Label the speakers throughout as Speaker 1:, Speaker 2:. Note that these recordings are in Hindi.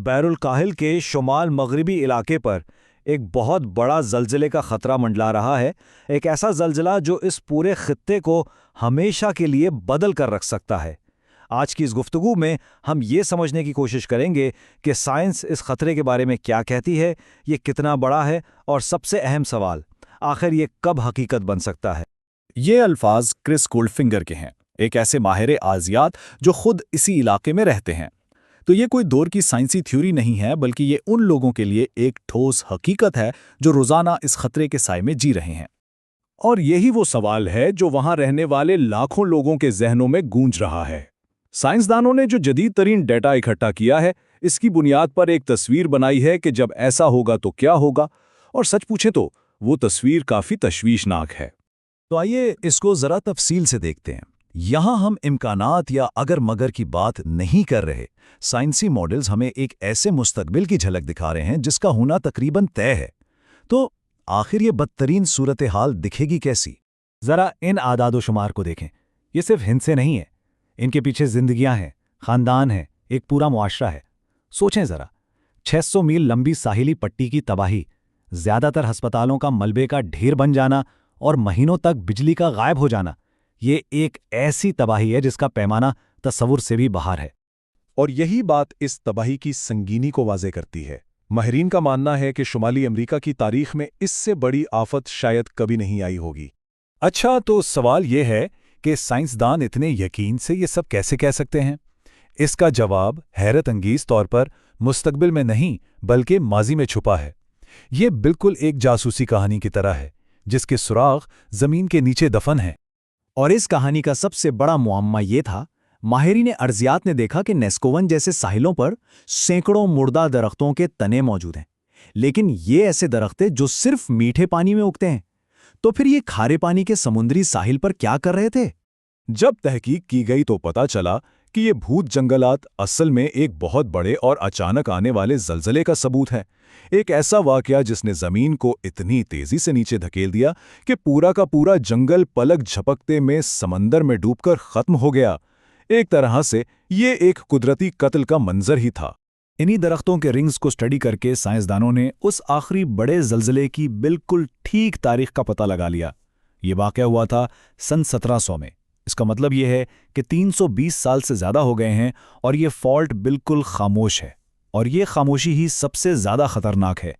Speaker 1: बैरुल काहिल के शुमाल मगरिबी इलाके पर एक बहुत बड़ा ज़लज़ले का ख़तरा मंडला रहा है। एक ऐसा ज़लज़ला जो इस पूरे खित्ते को हमेशा के लिए बदल कर रख सकता है। आज की इस गुफ्तगू में हम ये समझने की कोशिश करेंगे कि साइंस इस ख़तरे के बारे में क्या कहती है, ये कितना बड़ा है, और सबसे अहम सवाल, आखिर ये कब हकीकत बन सकता है।
Speaker 2: ये अल्फाज क्रिस गोल्डफिंगर के हैं, एक ऐसे माहिर आज़ियात जो खुद इसी इलाके में रहते हैं। तो ये कोई दौर की साइंसी थ्योरी नहीं है, बल्कि ये उन लोगों के लिए एक ठोस हकीकत है जो रोज़ाना इस खतरे के साए में जी रहे हैं। और यही वो सवाल है जो वहाँ रहने वाले लाखों लोगों के जहनों में गूंज रहा है। साइंसदानों ने जो जदीद तरीन डेटा इकट्ठा किया है, इसकी बुनियाद पर एक तस्वीर बनाई है कि जब ऐसा होगा तो क्या होगा, और सच पूछे तो वो तस्वीर काफ़ी तशवीशनाक है। तो आइए इसको ज़रा तफसील से देखते हैं। यहाँ हम इम्कानात या अगर मगर की बात नहीं कर रहे। साइंसी मॉडल्स हमें एक ऐसे मुस्तकबिल की झलक दिखा रहे हैं जिसका होना तकरीबन तय है। तो आखिर ये बदतरीन सूरत हाल दिखेगी कैसी? ज़रा इन आदादो शुमार को देखें। ये सिर्फ हिंद से नहीं है, इनके पीछे जिंदगियां हैं, ख़ानदान है, एक पूरा मुआशरा है। सोचें ज़रा, 600 मील लंबी साहिली पट्टी की तबाही, ज़्यादातर अस्पतालों का मलबे का ढेर बन जाना और महीनों तक बिजली का गायब हो जाना, ये एक ऐसी तबाही है जिसका पैमाना तसव्वुर से भी बाहर है। और यही बात इस तबाही की संगीनी को वाज़े करती है। माहिरीन का मानना है कि शुमाली अमेरिका की तारीख में इससे बड़ी आफत शायद कभी नहीं आई होगी। अच्छा, तो सवाल ये है कि साइंसदान इतने यकीन से ये सब कैसे कह सकते हैं? इसका जवाब हैरत अंगीज तौर पर मुस्तकबिल में नहीं बल्कि माजी में छुपा है। ये बिल्कुल एक जासूसी कहानी की तरह है जिसके सुराग जमीन के नीचे दफन हैं। और इस कहानी का सबसे बड़ा मुअम्मा ये था, माहिरीन अर्जियात ने देखा कि नेस्कोवन जैसे साहिलों पर सैकड़ों मुर्दा दरख्तों के तने मौजूद हैं, लेकिन ये ऐसे दरख्त हैं जो सिर्फ मीठे पानी में उगते हैं। तो फिर ये खारे पानी के समुद्री साहिल पर क्या कर रहे थे? जब तहकीक की गई तो पता चला कि ये भूत जंगलात असल में एक बहुत बड़े और अचानक आने वाले जलजले का सबूत है। एक ऐसा वाकया जिसने जमीन को इतनी तेजी से नीचे धकेल दिया कि पूरा का पूरा जंगल पलक झपकते में समंदर में डूबकर खत्म हो गया। एक तरह से ये एक कुदरती कत्ल का मंजर ही था। इन्हीं दरख्तों के रिंग्स को स्टडी करके साइंसदानों ने उस आखिरी बड़े जलजले की बिल्कुल ठीक तारीख का पता लगा लिया। ये वाकया हुआ था सन 1700 में। इसका मतलब ये है कि 320 साल से ज़्यादा हो गए हैं और ये फॉल्ट बिल्कुल खामोश है, और ये खामोशी ही सबसे ज़्यादा खतरनाक है।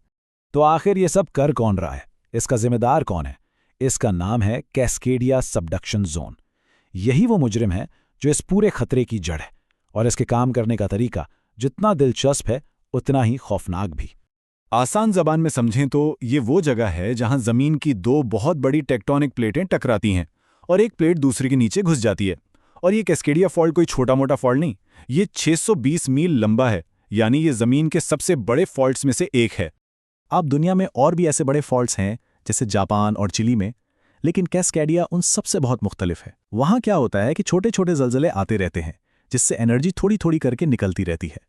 Speaker 2: तो आखिर ये सब कर कौन रहा है? इसका जिम्मेदार कौन है? इसका नाम है कैस्केडिया सबडक्शन जोन। यही वो मुजरिम है जो इस पूरे खतरे की जड़ है, और इसके काम करने का तरीका जितना दिलचस्प है उतना ही खौफनाक भी। आसान जबान में समझें तो ये वो जगह है जहां जमीन की दो बहुत बड़ी टेक्टोनिक प्लेटें टकराती हैं और एक प्लेट दूसरे के नीचे घुस जाती है। और ये कैस्केडिया फॉल्ट कोई छोटा मोटा फॉल्ट नहीं, ये 620 मील लंबा है, यानी ये जमीन के सबसे बड़े फॉल्ट्स में से एक है। अब दुनिया में और भी ऐसे बड़े फॉल्ट्स हैं जैसे जापान और चिली में, लेकिन कैस्केडिया उन सबसे बहुत मुख्तलिफ है। वहां क्या होता है कि छोटे छोटे जलजले आते रहते हैं जिससे एनर्जी थोड़ी थोड़ी करके निकलती रहती है।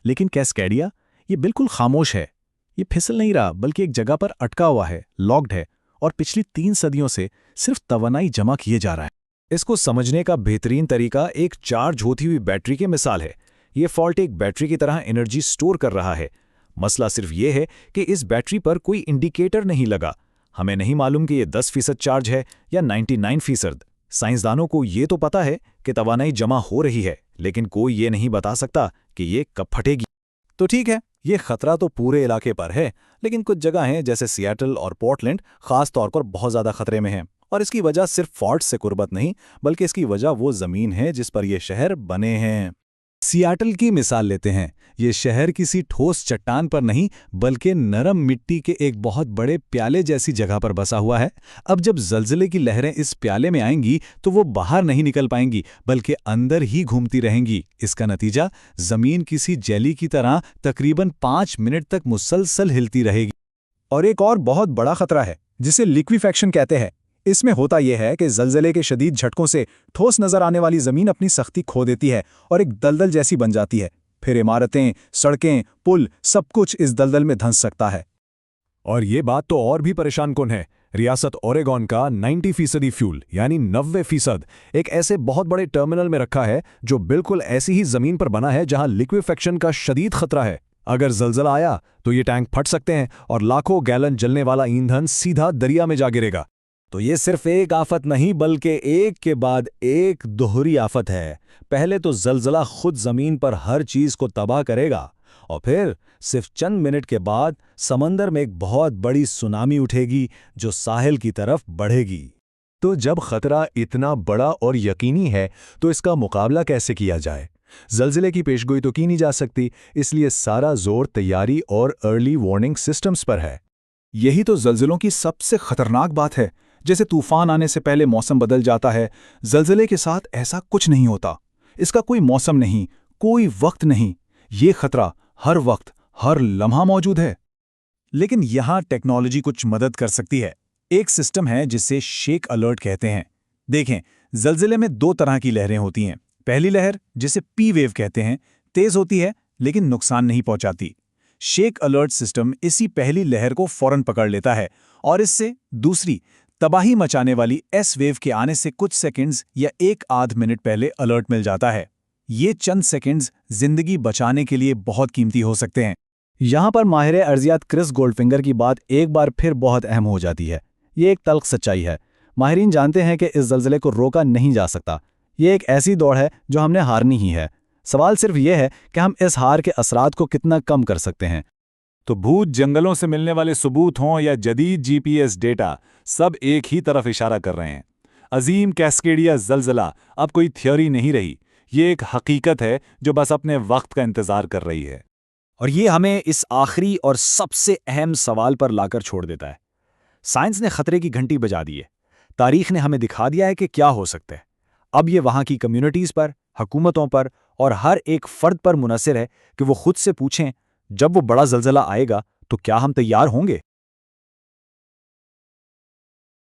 Speaker 2: लेकिन कैस्केडिया ये बिल्कुल खामोश है। ये फिसल नहीं रहा, बल्कि एक जगह पर अटका हुआ है, लॉक्ड है, और पिछली 3 सदियों से सिर्फ तवानाई जमा किए जा रहा है। इसको समझने का बेहतरीन तरीका एक चार्ज होती हुई बैटरी की मिसाल है। ये फॉल्ट एक बैटरी की तरह एनर्जी स्टोर कर रहा है। मसला सिर्फ ये है कि इस बैटरी पर कोई इंडिकेटर नहीं लगा। हमें नहीं मालूम कि ये 10% चार्ज है या 99%। साइंसदानों को ये तो पता है कि तवानाई जमा हो रही है, लेकिन कोई ये नहीं बता सकता कि ये कब फटेगी। तो ठीक है, ये खतरा तो पूरे इलाके पर है, लेकिन कुछ जगह हैं जैसे सियाटल और पोर्टलैंड खास तौर पर बहुत ज़्यादा खतरे में हैं। और इसकी वजह सिर्फ फॉल्ट से कुर्बत नहीं, बल्कि इसकी वजह वो ज़मीन है जिस पर ये शहर बने हैं। सियाटल की मिसाल लेते हैं। ये शहर किसी ठोस चट्टान पर नहीं, बल्कि नरम मिट्टी के एक बहुत बड़े प्याले जैसी जगह पर बसा हुआ है। अब जब जलजले की लहरें इस प्याले में आएंगी तो वो बाहर नहीं निकल पाएंगी, बल्कि अंदर ही घूमती रहेंगी। इसका नतीजा जमीन किसी जेली की तरह तकरीबन 5 मिनट तक मुसलसल हिलती रहेगी। और एक और बहुत बड़ा खतरा है जिसे लिक्विफैक्शन कहते हैं। इसमें होता यह है कि जलजले के शदीद झटकों से ठोस नजर आने वाली जमीन अपनी सख्ती खो देती है और एक दलदल जैसी बन जाती है। फिर इमारतें, सड़कें, पुल, सब कुछ इस दलदल में धंस सकता है। और ये बात तो और भी परेशान कौन है। रियासत ओरेगॉन का 90% फ्यूल यानी 90% एक ऐसे बहुत बड़े टर्मिनल में रखा है जो बिल्कुल ऐसी ही जमीन पर बना है जहां लिक्विफैक्शन का शदीद खतरा है।
Speaker 1: अगर जलजला आया तो ये टैंक फट सकते हैं और लाखों गैलन जलने वाला ईंधन सीधा दरिया में जा गिरेगा। तो ये सिर्फ एक आफत नहीं बल्कि एक के बाद एक दोहरी आफत है। पहले तो जलजला खुद जमीन पर हर चीज को तबाह करेगा और फिर सिर्फ चंद मिनट के बाद समंदर में एक बहुत बड़ी सुनामी उठेगी जो साहिल की तरफ बढ़ेगी।
Speaker 2: तो जब खतरा इतना बड़ा और यकीनी है तो इसका मुकाबला कैसे किया जाए? जलजिले की पेशगोई तो की नहीं जा सकती, इसलिए सारा जोर तैयारी और अर्ली वार्निंग सिस्टम्स पर है।
Speaker 3: यही तो जलजिलों की सबसे खतरनाक बात है। जैसे तूफान आने से पहले मौसम बदल जाता है, जलजिले के साथ ऐसा कुछ नहीं होता। इसका कोई मौसम नहीं, कोई वक्त नहीं। ये खतरा हर वक्त, हर लम्हा मौजूद है। लेकिन यहाँ टेक्नोलॉजी कुछ मदद कर सकती है। एक सिस्टम है जिसे शेक अलर्ट कहते हैं। देखें, जलजिले में दो तरह की लहरें होती हैं। पहली लहर, जिसे पी वेव कहते हैं, तेज होती है लेकिन नुकसान नहीं पहुंचाती। शेक अलर्ट सिस्टम इसी पहली लहर को फौरन पकड़ लेता है और इससे दूसरी तबाही मचाने वाली एस वेव के आने से कुछ सेकंड्स या एक आध मिनट पहले अलर्ट मिल जाता है। ये चंद सेकंड्स जिंदगी बचाने के लिए बहुत कीमती हो सकते हैं।
Speaker 2: यहाँ पर माहिर अर्जियात क्रिस गोल्डफिंगर की बात एक बार फिर बहुत अहम हो जाती है। ये एक तल्ख सच्चाई है। माहिरीन जानते हैं कि इस जलजिले को रोका नहीं जा सकता। ये एक ऐसी दौड़ है जो हमने हारनी ही है। सवाल सिर्फ ये है कि हम इस हार के असरात को कितना कम कर सकते हैं।
Speaker 3: तो भूत जंगलों से मिलने वाले सबूत हों या जदीद जीपीएस डेटा, सब एक ही तरफ इशारा कर रहे हैं। अजीम कैस्केडिया जलजिला अब कोई थ्योरी नहीं रही, ये एक हकीकत है जो बस अपने वक्त का इंतजार कर रही है।
Speaker 1: और ये हमें इस आखिरी और सबसे अहम सवाल पर लाकर छोड़ देता है। साइंस ने खतरे की घंटी बजा दी है। तारीख ने हमें दिखा दिया है कि क्या हो सकता है। अब ये वहाँ की कम्युनिटीज़ पर, हुकूमतों पर और हर एक फर्द पर मुनहसर है कि वो खुद से पूछें, जब वो बड़ा जलजिला आएगा तो क्या हम तैयार होंगे?